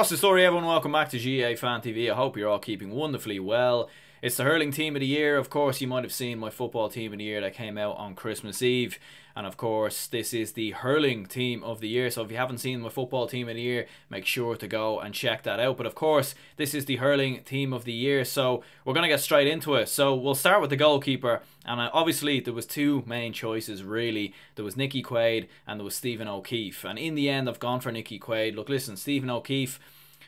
What's the story, everyone? Welcome back to GA Fan TV. I hope you're all keeping wonderfully well. It's the hurling team of the year. Of course, you might have seen my football team of the year that came out on Christmas Eve. And of course, this is the hurling team of the year. So if you haven't seen my football team of the year, make sure to go and check that out. But of course, this is the hurling team of the year. So we're going to get straight into it. So we'll start with the goalkeeper. And obviously, there was two main choices, really. There was Nicky Quaid and there was Stephen O'Keefe. And in the end, I've gone for Nicky Quaid. Look, listen, Stephen O'Keefe,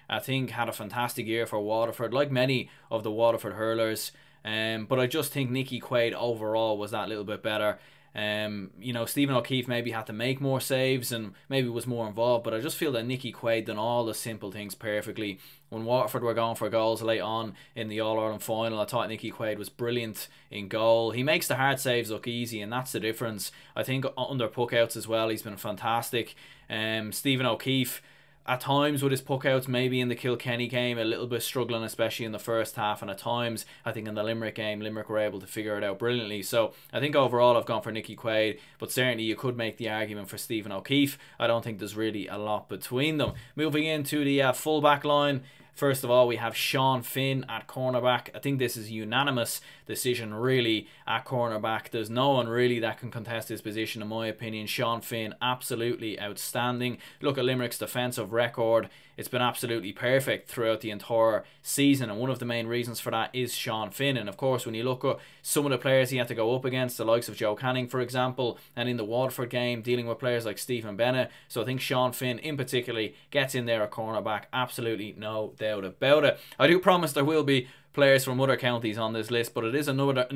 I think, had a fantastic year for Waterford, like many of the Waterford hurlers. But I just think Nicky Quaid overall was that little bit better. You know, Stephen O'Keefe maybe had to make more saves and maybe was more involved, but I just feel that Nicky Quaid done all the simple things perfectly. When Waterford were going for goals late on in the All-Ireland final, I thought Nicky Quaid was brilliant in goal. He makes the hard saves look easy, and that's the difference. I think under puckouts as well, he's been fantastic. Stephen O'Keefe, at times with his puckouts, maybe in the Kilkenny game, a little bit struggling, especially in the first half, and at times, I think in the Limerick game, Limerick were able to figure it out brilliantly. So I think overall I've gone for Nicky Quaid, but certainly you could make the argument for Stephen O'Keefe. I don't think there's really a lot between them. Moving into the full-back line, first of all, we have Sean Finn at cornerback. I think this is a unanimous decision, really, at cornerback. There's no one really that can contest his position, in my opinion. Sean Finn, absolutely outstanding. Look at Limerick's defensive record. It's been absolutely perfect throughout the entire season, and one of the main reasons for that is Sean Finn. And of course, when you look at some of the players he had to go up against, the likes of Joe Canning, for example, and in the Waterford game, dealing with players like Stephen Bennett. So I think Sean Finn, in particular, gets in there at cornerback. Absolutely no doubt about it. I do promise there will be players from other counties on this list, but it is another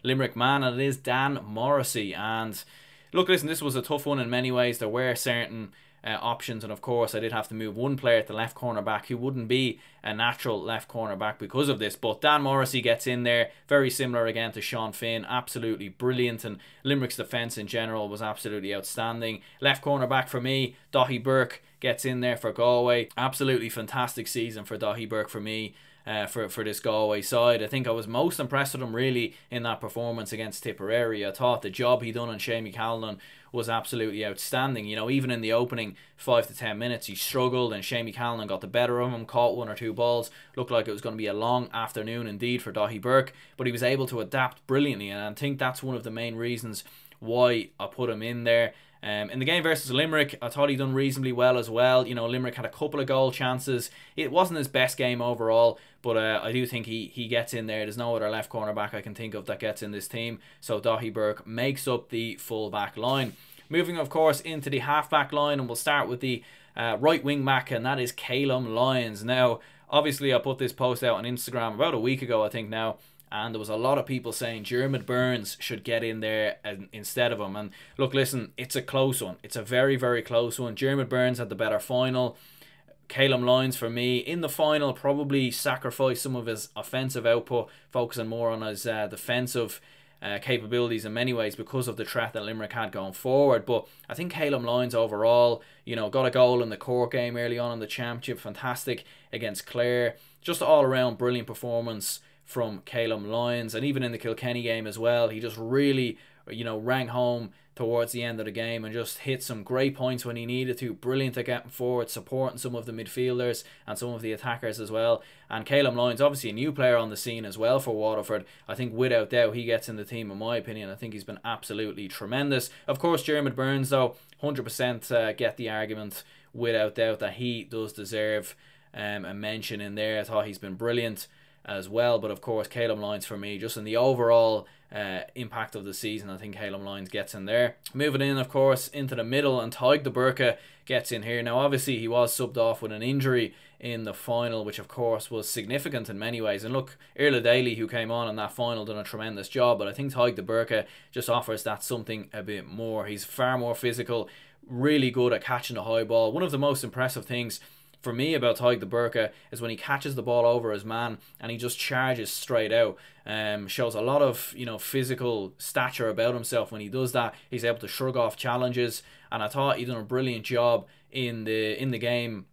Limerick man, and it is Dan Morrissey. And look, listen, this was a tough one in many ways. There were certain options, and of course I did have to move one player at the left cornerback who wouldn't be a natural left cornerback because of this, but Dan Morrissey gets in there, very similar again to Sean Finn, absolutely brilliant, and Limerick's defence in general was absolutely outstanding. Left cornerback for me, Daithí Burke gets in there for Galway. Absolutely fantastic season for Daithí Burke for me. For this Galway side. I think I was most impressed with him really in that performance against Tipperary. I thought the job he done on Shamie Callan was absolutely outstanding. You know, even in the opening 5 to 10 minutes he struggled and Shamie Callan got the better of him, caught one or two balls, looked like it was going to be a long afternoon indeed for Daithí Burke, but he was able to adapt brilliantly, and I think that's one of the main reasons why I put him in there. In the game versus Limerick, I thought he done reasonably well as well. You know, Limerick had a couple of goal chances. It wasn't his best game overall, but I do think he gets in there. There's no other left cornerback I can think of that gets in this team. So Daithí Burke makes up the full back line. Moving, of course, into the half back line, and we'll start with the right wing back, and that is Calum Lyons. Now, obviously, I put this post out on Instagram about a week ago, I think now, and there was a lot of people saying Diarmaid Byrnes should get in there instead of him. And look, listen, it's a close one. It's a very, very close one. Diarmaid Byrnes had the better final. Calum Lyons, for me, in the final, probably sacrificed some of his offensive output, focusing more on his defensive capabilities in many ways because of the threat that Limerick had going forward. But I think Calum Lyons overall, you know, got a goal in the Cork game early on in the championship. Fantastic against Clare. Just all around brilliant performance from Calum Lyons, and even in the Kilkenny game as well, he just really, you know, rang home towards the end of the game and just hit some great points when he needed to. Brilliant at getting forward, supporting some of the midfielders and some of the attackers as well. And Calum Lyons, obviously a new player on the scene as well for Waterford. I think without doubt he gets in the team, in my opinion. I think he's been absolutely tremendous. Of course, Diarmaid Byrnes, though, 100% get the argument without doubt that he does deserve a mention in there. I thought he's been brilliant as well, but of course Calum Lyons for me, just in the overall impact of the season, I think Calum Lyons gets in there. Moving in, of course, into the middle, and Tadhg Burke gets in here. Now obviously he was subbed off with an injury in the final, which of course was significant in many ways, and look, Irla Daly, who came on in that final, done a tremendous job, but I think Tadhg Burke just offers that something a bit more. He's far more physical, really good at catching the high ball. One of the most impressive things for me about Tadhg Burke is when he catches the ball over his man and he just charges straight out. Shows a lot of, you know, physical stature about himself when he does that. He's able to shrug off challenges, and I thought he done a brilliant job in the game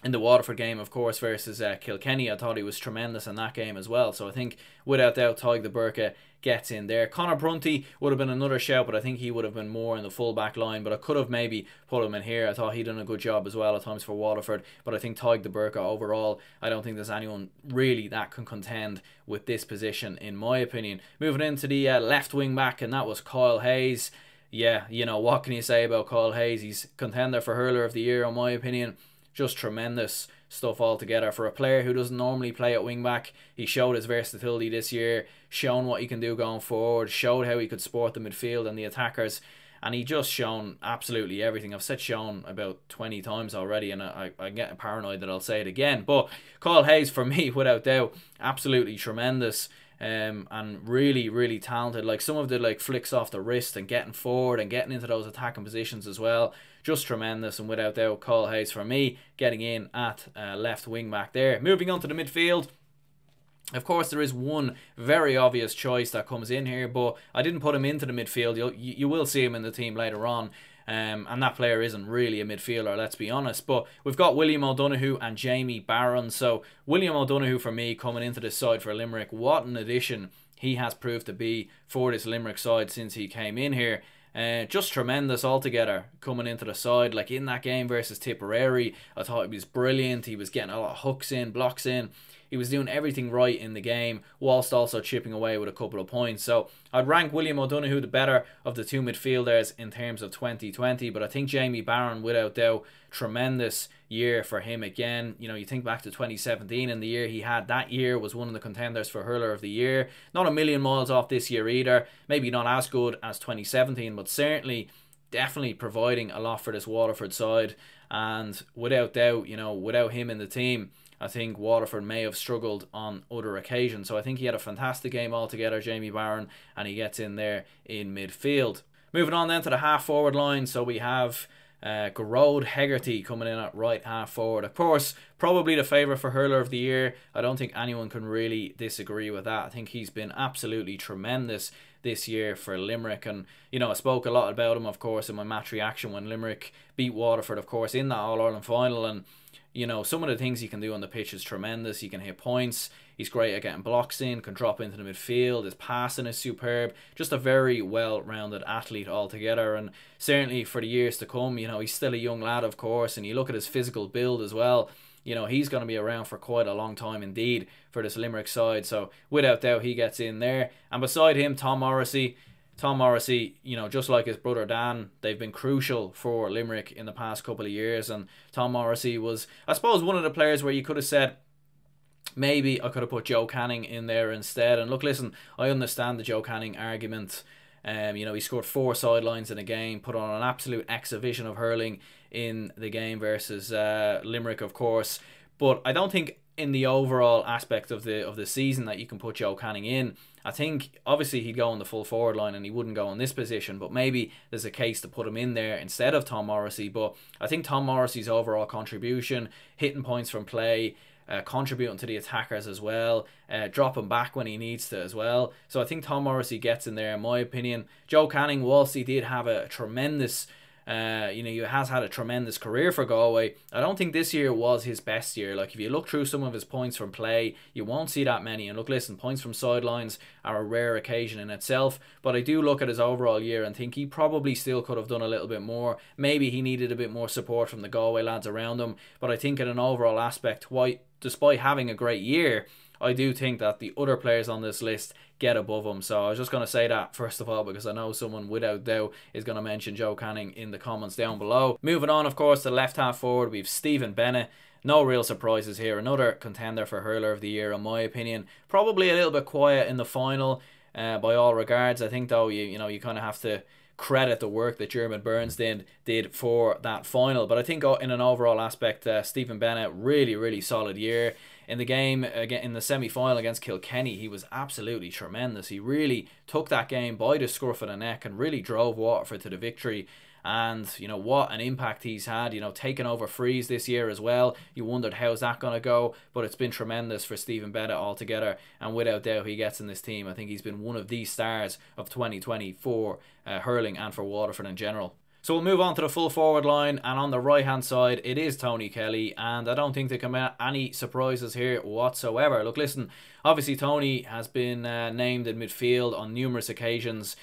in the Waterford game, of course, versus Kilkenny. I thought he was tremendous in that game as well. So I think, without doubt, Tadhg de Burka gets in there. Conor Prunty would have been another shout, but I think he would have been more in the full back line. But I could have maybe put him in here. I thought he'd done a good job as well at times for Waterford. But I think Tadhg de Burka overall, I don't think there's anyone really that can contend with this position, in my opinion. Moving into the left wing back, and that was Kyle Hayes. Yeah, you know, what can you say about Kyle Hayes? He's contender for Hurler of the Year, in my opinion. Just tremendous stuff altogether for a player who doesn't normally play at wing back. He showed his versatility this year, shown what he can do going forward, showed how he could support the midfield and the attackers, and he just shown absolutely everything. I've said shown about 20 times already, and I get paranoid that I'll say it again. But Kyle Hayes, for me, without doubt, absolutely tremendous. And really, really talented. Like, some of the flicks off the wrist and getting forward and getting into those attacking positions as well, just tremendous. And without doubt, Kyle Hayes, for me, getting in at left wing back there. Moving on to the midfield, of course, there is one very obvious choice that comes in here, but I didn't put him into the midfield. You will see him in the team later on. And that player isn't really a midfielder, let's be honest. But we've got William O'Donoghue and Jamie Barron. So William O'Donoghue, for me, coming into this side for Limerick, what an addition he has proved to be for this Limerick side since he came in here. Just tremendous altogether coming into the side. Like, in that game versus Tipperary, I thought he was brilliant. He was getting a lot of hooks in, blocks in. He was doing everything right in the game, whilst also chipping away with a couple of points. So I'd rank William O'Donoghue the better of the two midfielders in terms of 2020. But I think Jamie Barron, without doubt, tremendous year for him again. You know, you think back to 2017 and the year he had that year was one of the contenders for Hurler of the Year. Not a million miles off this year either. Maybe not as good as 2017, but certainly definitely providing a lot for this Waterford side. And without doubt, you know, without him in the team, I think Waterford may have struggled on other occasions. So I think he had a fantastic game altogether, Jamie Barron, and he gets in there in midfield. Moving on then to the half-forward line. So we have Gearóid Hegarty coming in at right half-forward. Of course, probably the favourite for Hurler of the Year. I don't think anyone can really disagree with that. I think he's been absolutely tremendous this year for Limerick. And, you know, I spoke a lot about him, of course, in my match reaction when Limerick beat Waterford, of course, in that All-Ireland final. And, you know, some of the things he can do on the pitch is tremendous. He can hit points. He's great at getting blocks in, can drop into the midfield. His passing is superb. Just a very well-rounded athlete altogether. And certainly for the years to come, you know, he's still a young lad, of course. And you look at his physical build as well. You know, he's going to be around for quite a long time indeed for this Limerick side. So without doubt, he gets in there. And beside him, Tom Morrissey. Tom Morrissey, you know, just like his brother Dan, they've been crucial for Limerick in the past couple of years. And Tom Morrissey was, I suppose, one of the players where you could have said, maybe I could have put Joe Canning in there instead. And look, listen, I understand the Joe Canning argument. You know, he scored 4 sidelines in a game, put on an absolute exhibition of hurling in the game versus Limerick, of course. But I don't think in the overall aspect of the season that you can put Joe Canning in. I think obviously he'd go on the full forward line and he wouldn't go in this position, but maybe there's a case to put him in there instead of Tom Morrissey. But I think Tom Morrissey's overall contribution, hitting points from play, contributing to the attackers as well, dropping back when he needs to as well. So I think Tom Morrissey gets in there in my opinion. Joe Canning, whilst he did have a tremendous you know, he has had a tremendous career for Galway, I don't think this year was his best year. Like, if you look through some of his points from play, you won't see that many. And look, listen, points from sidelines are a rare occasion in itself, but I do look at his overall year and think he probably still could have done a little bit more. Maybe he needed a bit more support from the Galway lads around him, but I think in an overall aspect, why, despite having a great year, I do think that the other players on this list get above him. So I was just going to say that first of all, because I know someone without doubt is going to mention Joe Canning in the comments down below. Moving on, of course, to left half forward, we've Stephen Bennett. No real surprises here. Another contender for Hurler of the Year, in my opinion. Probably a little bit quiet in the final, by all regards. I think, though, you know, you kind of have to credit the work that Jeremy Burns did for that final. But I think in an overall aspect, Stephen Bennett, really solid year. In the game, again in the semi-final against Kilkenny, he was absolutely tremendous. He really took that game by the scruff of the neck and really drove Waterford to the victory. And, you know, what an impact he's had, you know, taking over frees this year as well. You wondered how's that going to go, but it's been tremendous for Stephen Bennett altogether, and without doubt he gets in this team. I think he's been one of the stars of 2020 for hurling and for Waterford in general. So we'll move on to the full forward line, and on the right hand side it is Tony Kelly, and I don't think there can be any surprises here whatsoever. Look, listen, obviously Tony has been named in midfield on numerous occasions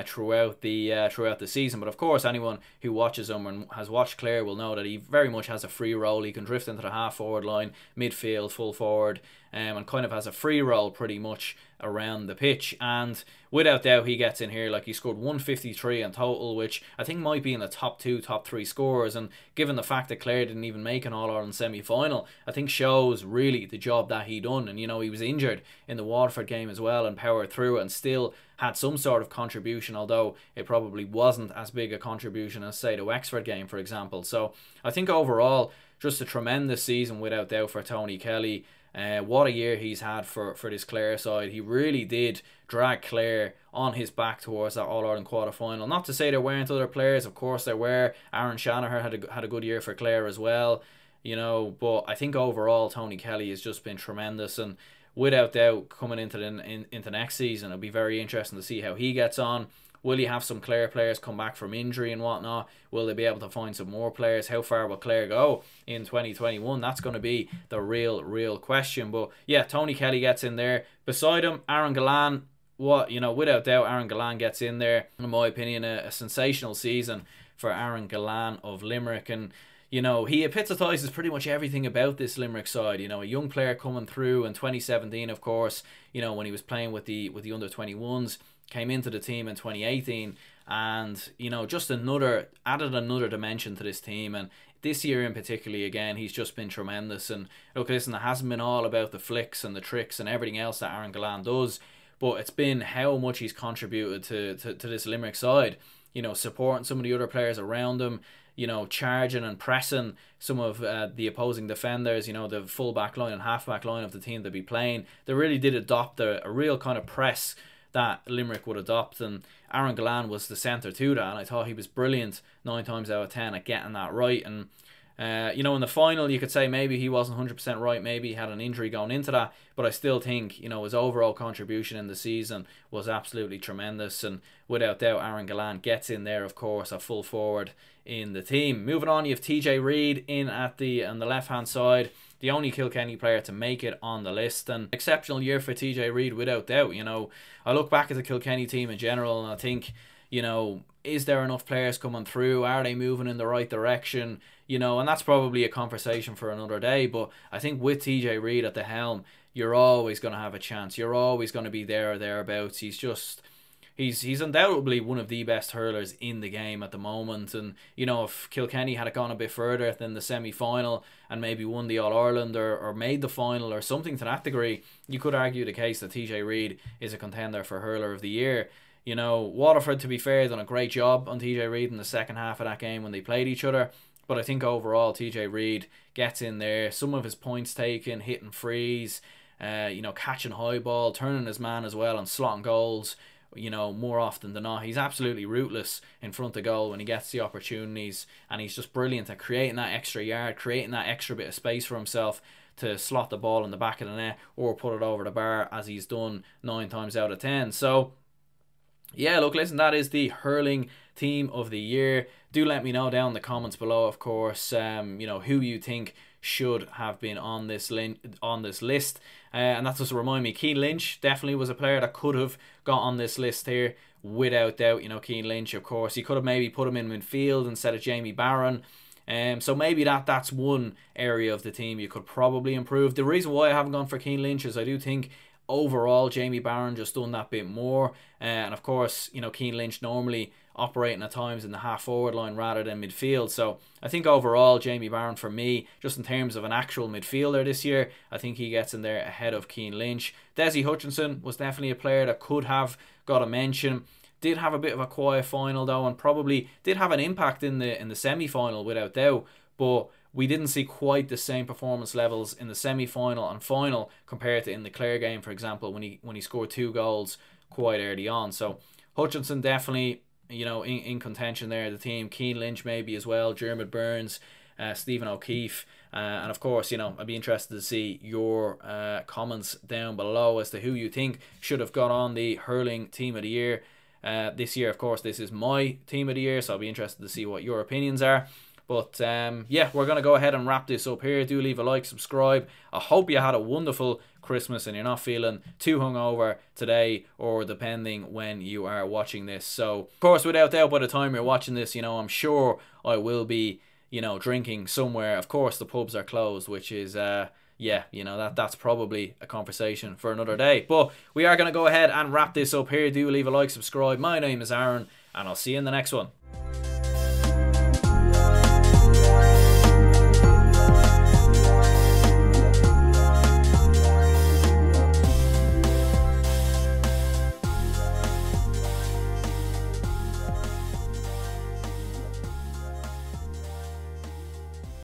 throughout the season, but of course anyone who watches him and has watched Clare will know that he very much has a free role. He can drift into the half forward line, midfield, full forward, and kind of has a free role pretty much around the pitch, and without doubt he gets in here. Like, he scored 153 in total, which I think might be in the top 2, top 3 scorers, and given the fact that Clare didn't even make an All-Ireland semi-final, I think shows really the job that he done. And you know, he was injured in the Waterford game as well and powered through it and still had some sort of contribution, although it probably wasn't as big a contribution as, say, the Wexford game, for example. So I think overall just a tremendous season without doubt for Tony Kelly. What a year he's had for this Clare side. He really did drag Clare on his back towards that All-Ireland quarter-final. Not to say there weren't other players, of course there were. Aaron Shanahan had a good year for Clare as well, you know, but I think overall Tony Kelly has just been tremendous, and without doubt coming into next season it'll be very interesting to see how he gets on. Will you have some Clare players come back from injury and whatnot? Will they be able to find some more players? How far will Clare go in 2021? That's going to be the real question. But yeah, Tony Kelly gets in there. Beside him, Aaron Gillane. Without doubt, Aaron Gillane gets in there. In my opinion, a sensational season for Aaron Gillane of Limerick. And you know, he epitomises pretty much everything about this Limerick side. You know, a young player coming through in 2017, of course, you know, when he was playing with the under-21s, came into the team in 2018, and you know, just added another dimension to this team. And this year in particularly, again, he's just been tremendous. And look, listen, it hasn't been all about the flicks and the tricks and everything else that Aaron Gillane does, but it's been how much he's contributed to this Limerick side. You know, supporting some of the other players around him, you know, charging and pressing some of the opposing defenders, you know, the full back line and half back line of the team to be playing. They really did adopt a real kind of press that Limerick would adopt, and Aaron Gillane was the centre to that, and I thought he was brilliant 9 times out of 10 at getting that right. And you know, in the final you could say maybe he wasn't 100% right, maybe he had an injury going into that, but I still think, you know, his overall contribution in the season was absolutely tremendous. And without doubt Aaron Gillane gets in there, of course, a full forward in the team. Moving on, you have TJ Reid in on the left hand side, the only Kilkenny player to make it on the list. And exceptional year for TJ Reid without doubt. You know, I look back at the Kilkenny team in general and I think, you know, is there enough players coming through? Are they moving in the right direction? You know, and that's probably a conversation for another day, but I think with TJ Reid at the helm, you're always going to have a chance. You're always going to be there or thereabouts. He's undoubtedly one of the best hurlers in the game at the moment. And you know, if Kilkenny had gone a bit further than the semi-final and maybe won the All-Ireland or made the final or something to that degree, you could argue the case that TJ Reid is a contender for hurler of the year. You know, Waterford, to be fair, done a great job on TJ Reid in the second half of that game when they played each other. But I think overall TJ Reid gets in there. Some of his points taken, hitting frees, you know, catching high ball, turning his man as well and slotting goals. You know, more often than not, he's absolutely ruthless in front of goal when he gets the opportunities, and he's just brilliant at creating that extra yard, creating that extra bit of space for himself to slot the ball in the back of the net or put it over the bar, as he's done 9 times out of 10. So yeah, look, listen, that is the hurling team of the year. Do let me know down in the comments below, of course, you know, who you think should have been on this list. And that just remind me, Cian Lynch definitely was a player that could have got on this list here without doubt. You know, Cian Lynch, of course, you could have maybe put him in midfield instead of Jamie Barron. So maybe that's one area of the team you could probably improve. The reason why I haven't gone for Cian Lynch is I do think overall Jamie Barron just done that bit more, and of course, you know, Cian Lynch normally operating at times in the half forward line rather than midfield. So I think overall Jamie Barron, for me, just in terms of an actual midfielder this year, I think he gets in there ahead of Cian Lynch. Desi Hutchinson was definitely a player that could have got a mention. Did have a bit of a quiet final though, and probably did have an impact in the semi-final without doubt, but we didn't see quite the same performance levels in the semi-final and final compared to in the Clare game, for example, when he scored 2 goals quite early on. So Hutchinson definitely, you know, in contention there, the team. Cian Lynch maybe as well, Dermot Burns, Stephen O'Keefe, and of course, you know, I'd be interested to see your comments down below as to who you think should have got on the hurling team of the year. This year, of course, this is my team of the year, so I'll be interested to see what your opinions are. But yeah, we're going to go ahead and wrap this up here. Do leave a like, subscribe. I hope you had a wonderful Christmas and you're not feeling too hungover today, or depending when you are watching this. So, of course, without doubt, by the time you're watching this, you know, I'm sure I will be, you know, drinking somewhere. Of course, the pubs are closed, which is, yeah, you know, that's probably a conversation for another day. But we are going to go ahead and wrap this up here. Do leave a like, subscribe. My name is Aaron, and I'll see you in the next one.